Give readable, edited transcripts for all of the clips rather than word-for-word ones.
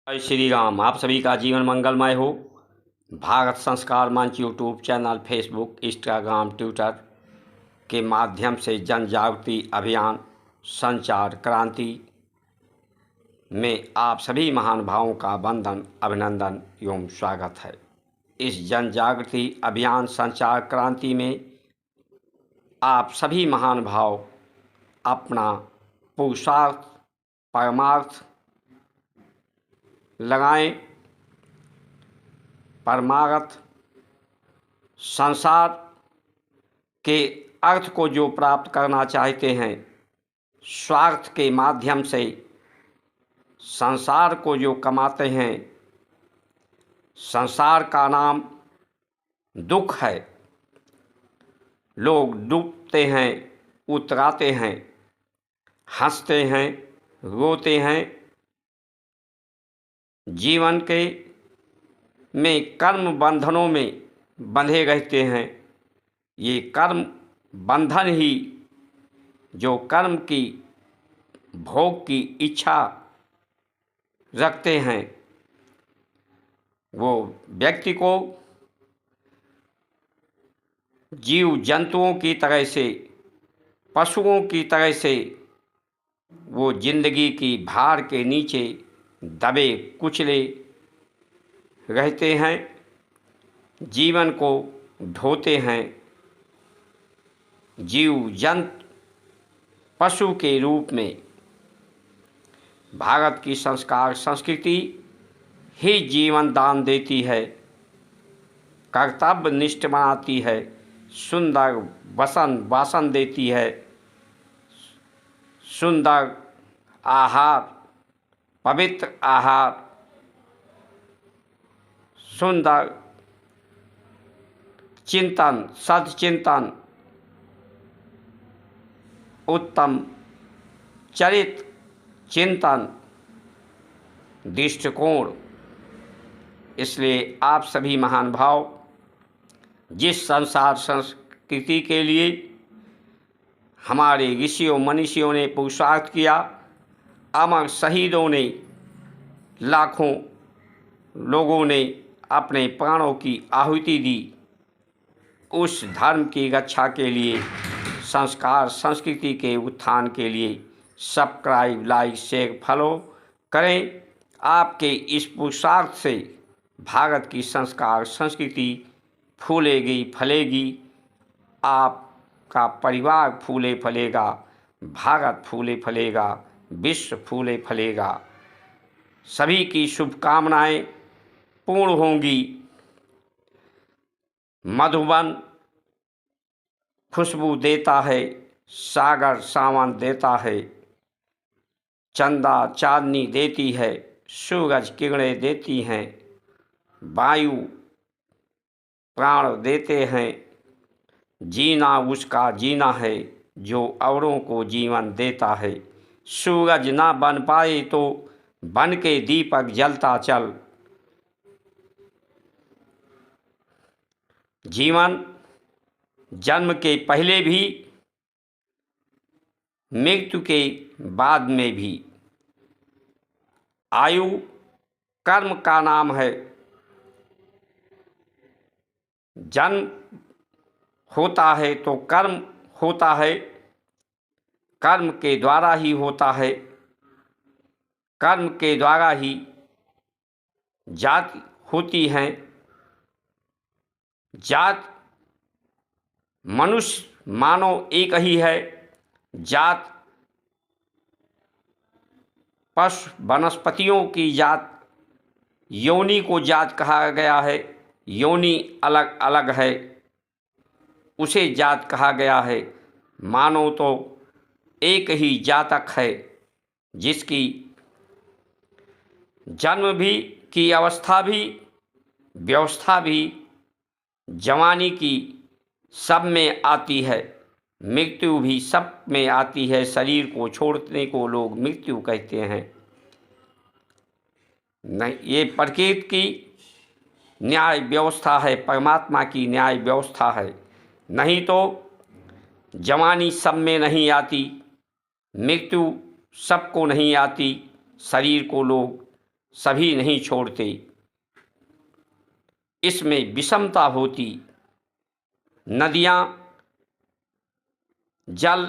जय श्री राम। आप सभी का जीवन मंगलमय हो। भारत संस्कार मंच YouTube channel, Facebook, Instagram, Twitter के माध्यम से जन जागृति अभियान संचार क्रांति में आप सभी महानुभावों का वंदन, अभिनंदन एवं स्वागत है। इस जन जागृति अभियान संचार क्रांति में आप सभी महानुभाव अपना पुरुषार्थ परमार्थ लगाएं। परमार्थ संसार के अर्थ को जो प्राप्त करना चाहते हैं, स्वार्थ के माध्यम से संसार को जो कमाते हैं, संसार का नाम दुख है। लोग डूबते हैं, उतराते हैं, हंसते हैं, रोते हैं। जीवन के में कर्म बंधनों में बंधे रहते हैं। ये कर्म बंधन ही जो कर्म की भोग की इच्छा रखते हैं, वो व्यक्ति को जीव जंतुओं की तरह से, पशुओं की तरह से वो जिंदगी की भार के नीचे दबे कुचले रहते हैं, जीवन को ढोते हैं। जीव जंतु पशु के रूप में भारत की संस्कार संस्कृति ही जीवन दान देती है, कर्तव्य निष्ठ बनाती है, सुंदर वासन देती है, सुंदर आहार, पवित्र आहार, सुंदर चिंतन, सद्चिंतन, उत्तम चरित्र चिंतन, दृष्टिकोण। इसलिए आप सभी महान भाव जिस संसार संस्कृति के लिए हमारे ऋषियों मनीषियों ने पुरुषार्थ किया, अमर शहीदों ने, लाखों लोगों ने अपने प्राणों की आहुति दी, उस धर्म की रक्षा के लिए, संस्कार संस्कृति के उत्थान के लिए सब्सक्राइब, लाइक, शेयर, फॉलो करें। आपके इस पुरुषार्थ से भारत की संस्कार संस्कृति फूलेगी फलेगी, आपका परिवार फूले फलेगा, भारत फूले फलेगा, विश्व फूले फलेगा। सभी की शुभकामनाएं पूर्ण होंगी। मधुबन खुशबू देता है, सागर सावन देता है, चंदा चांदनी देती है, सूरज किरणें देती हैं, वायु प्राण देते हैं। जीना उसका जीना है जो औरों को जीवन देता है। सूरज ना बन पाए तो बन के दीपक जलता चल। जीवन जन्म के पहले भी, मृत्यु के बाद में भी। आयु कर्म का नाम है। जन्म होता है तो कर्म होता है, कर्म के द्वारा ही होता है, कर्म के द्वारा ही जाति होती है। जात मनुष्य मानव एक ही है। जात पशु वनस्पतियों की जात, योनि को जात कहा गया है। योनि अलग अलग है, उसे जात कहा गया है। मानव तो एक ही जातक है, जिसकी जन्म भी की अवस्था भी, व्यवस्था भी, जवानी की सब में आती है, मृत्यु भी सब में आती है। शरीर को छोड़ने को लोग मृत्यु कहते हैं। नहीं, ये प्रकृति की न्याय व्यवस्था है, परमात्मा की न्याय व्यवस्था है। नहीं तो जवानी सब में नहीं आती, मृत्यु सबको नहीं आती। शरीर को लोग सभी नहीं छोड़ते। इसमें विषमता होती। नदियाँ, जल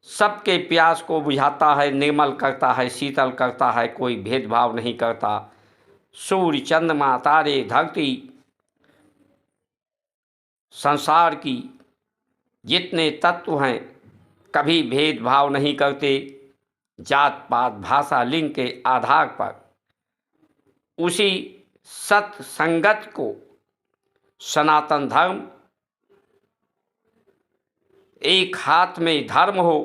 सबके प्यास को बुझाता है, निर्मल करता है, शीतल करता है, कोई भेदभाव नहीं करता। सूर्य, चंद्रमा, तारे, धरती, संसार की जितने तत्व हैं कभी भेदभाव नहीं करते जात पात भाषा लिंग के आधार पर। उसी सत्संगत को सनातन धर्म, एक हाथ में धर्म हो,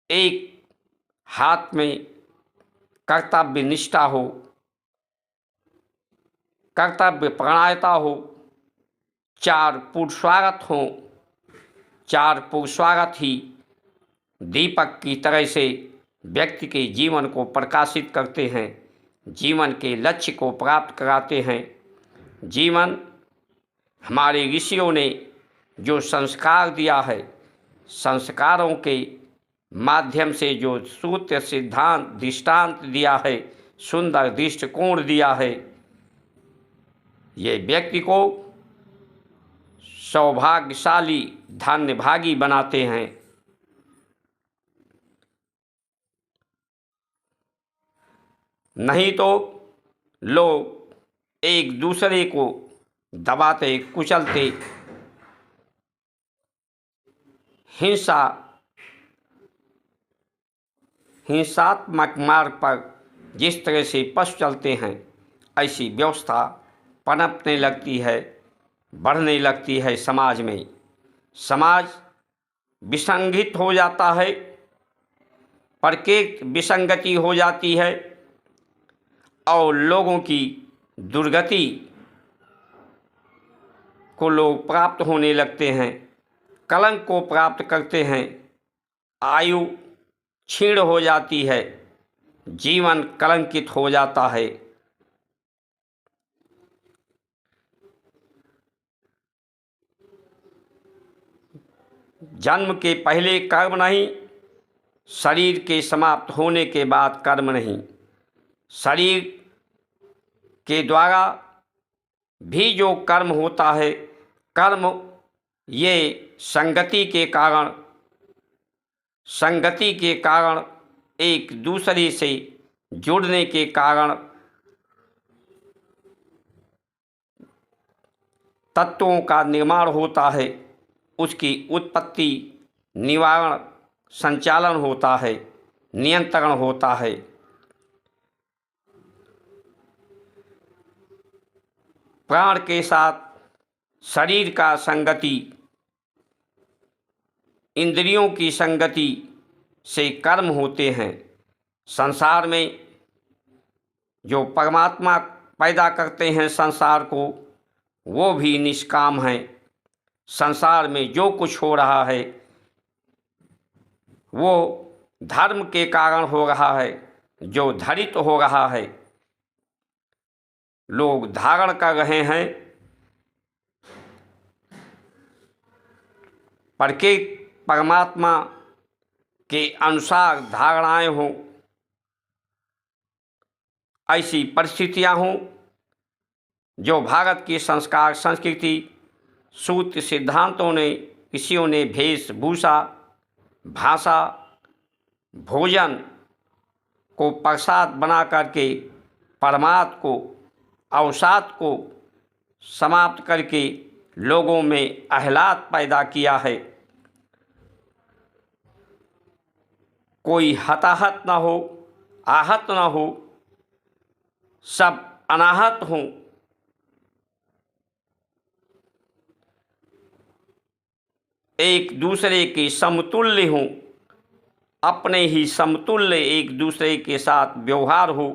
एक हाथ में कर्तव्य निष्ठा हो, कर्तव्य परायणता हो, चार पुरुषार्थ हो। चार पुरुषार्थ ही दीपक की तरह से व्यक्ति के जीवन को प्रकाशित करते हैं, जीवन के लक्ष्य को प्राप्त कराते हैं। जीवन हमारे ऋषियों ने जो संस्कार दिया है, संस्कारों के माध्यम से जो सूत्र, सिद्धांत, दृष्टांत दिया है, सुंदर दृष्टिकोण दिया है, ये व्यक्ति को सौभाग्यशाली, धन्यभागी बनाते हैं। नहीं तो लोग एक दूसरे को दबाते, कुचलते, हिंसात्मक मार्ग पर जिस तरह से पशु चलते हैं, ऐसी व्यवस्था पनपने लगती है, बढ़ने लगती है समाज में। समाज विसंगत हो जाता है, प्रत्येक विसंगति हो जाती है और लोगों की दुर्गति को लोग प्राप्त होने लगते हैं, कलंक को प्राप्त करते हैं, आयु क्षीण हो जाती है, जीवन कलंकित हो जाता है। जन्म के पहले कर्म नहीं, शरीर के समाप्त होने के बाद कर्म नहीं। शरीर के द्वारा भी जो कर्म होता है, कर्म ये संगति के कारण एक दूसरे से जुड़ने के कारण तत्वों का निर्माण होता है, उसकी उत्पत्ति, निवारण, संचालन होता है, नियंत्रण होता है। प्राण के साथ शरीर का संगति, इंद्रियों की संगति से कर्म होते हैं। संसार में जो परमात्मा पैदा करते हैं संसार को, वो भी निष्काम हैं। संसार में जो कुछ हो रहा है वो धर्म के कारण हो रहा है, जो धरित हो रहा है, लोग धारण कर रहे हैं। प्रत्येक परमात्मा के अनुसार धारणाएं हों, ऐसी परिस्थितियां हों जो भारत की संस्कार, संस्कृति, सूत्र, सिद्धांतों ने, ऋषियों ने वेशभूषा, भाषा, भोजन को प्रसाद बना करके परमात्मा को, अवसाद को समाप्त करके लोगों में आह्लाद पैदा किया है। कोई हताहत न हो, आहत न हो, सब अनाहत हों। एक दूसरे के समतुल्य हों, अपने ही समतुल्य एक दूसरे के साथ व्यवहार हो,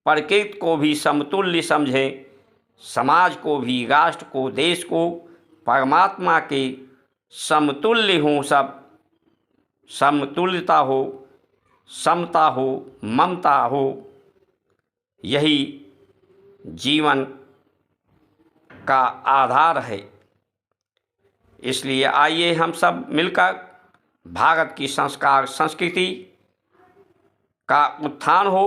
प्रकृति को भी समतुल्य समझें, समाज को भी, राष्ट्र को, देश को परमात्मा के समतुल्य हों। सब समतुल्यता हो, समता हो, ममता हो, यही जीवन का आधार है। इसलिए आइए हम सब मिलकर भारत की संस्कार, संस्कृति का उत्थान हो,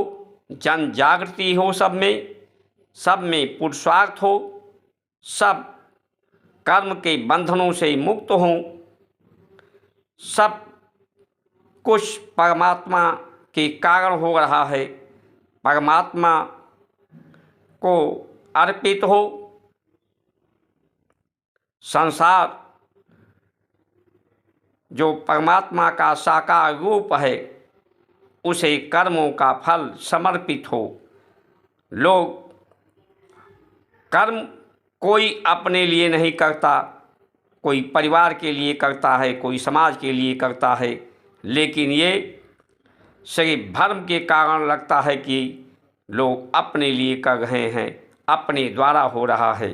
जन जागृति हो, सब में पुरुषार्थ हो, सब कर्म के बंधनों से मुक्त हों, सब कुछ परमात्मा के कारण हो रहा है, परमात्मा को अर्पित हो। संसार जो परमात्मा का साकार रूप है, उसे कर्मों का फल समर्पित हो। लोग कर्म कोई अपने लिए नहीं करता, कोई परिवार के लिए करता है, कोई समाज के लिए करता है, लेकिन ये सिर्फ भ्रम के कारण लगता है कि लोग अपने लिए कर रहे हैं, अपने द्वारा हो रहा है।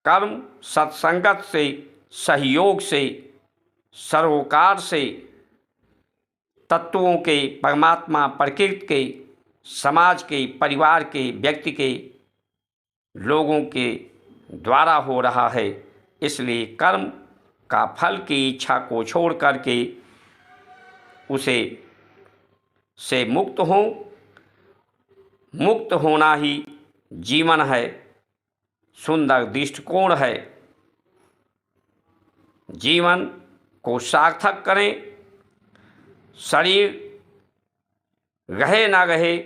कर्म सत्संगत से, सहयोग से, सरोकार से, तत्वों के, परमात्मा, प्रकृति के, समाज के, परिवार के, व्यक्ति के, लोगों के द्वारा हो रहा है। इसलिए कर्म का फल की इच्छा को छोड़ करके उसे से मुक्त हो। मुक्त होना ही जीवन है, सुंदर दृष्टिकोण है। जीवन को सार्थक करें। शरीर रहे ना रहे,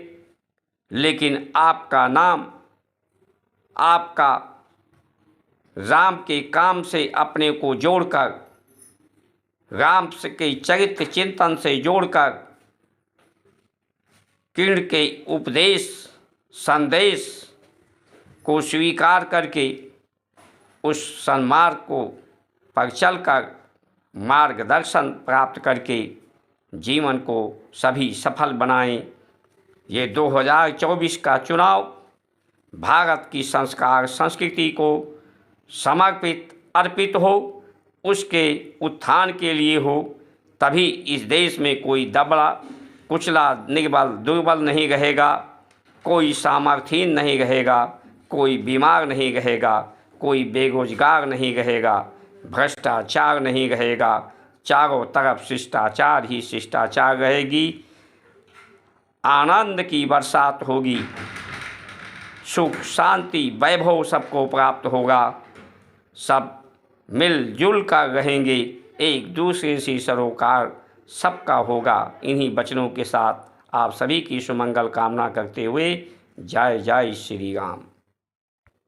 लेकिन आपका नाम, आपका राम के काम से अपने को जोड़कर, राम के चरित्र चिंतन से जोड़कर, कृष्ण के उपदेश संदेश को स्वीकार करके उस सन्मार्ग को पर चलकर मार्गदर्शन प्राप्त करके जीवन को सभी सफल बनाएं। ये 2024 का चुनाव भारत की संस्कार संस्कृति को समर्पित अर्पित हो, उसके उत्थान के लिए हो। तभी इस देश में कोई दबला कुचला निर्बल दुर्बल नहीं रहेगा, कोई सामर्थ्यहीन नहीं रहेगा, कोई बीमार नहीं रहेगा, कोई बेरोजगार नहीं रहेगा, भ्रष्टाचार नहीं रहेगा। चारों तरफ शिष्टाचार ही शिष्टाचार रहेगी। आनंद की बरसात होगी, सुख शांति वैभव सबको प्राप्त होगा। सब मिलजुल कर रहेंगे, एक दूसरे से सरोकार सबका होगा। इन्हीं वचनों के साथ आप सभी की सुमंगल कामना करते हुए जय जय श्री राम।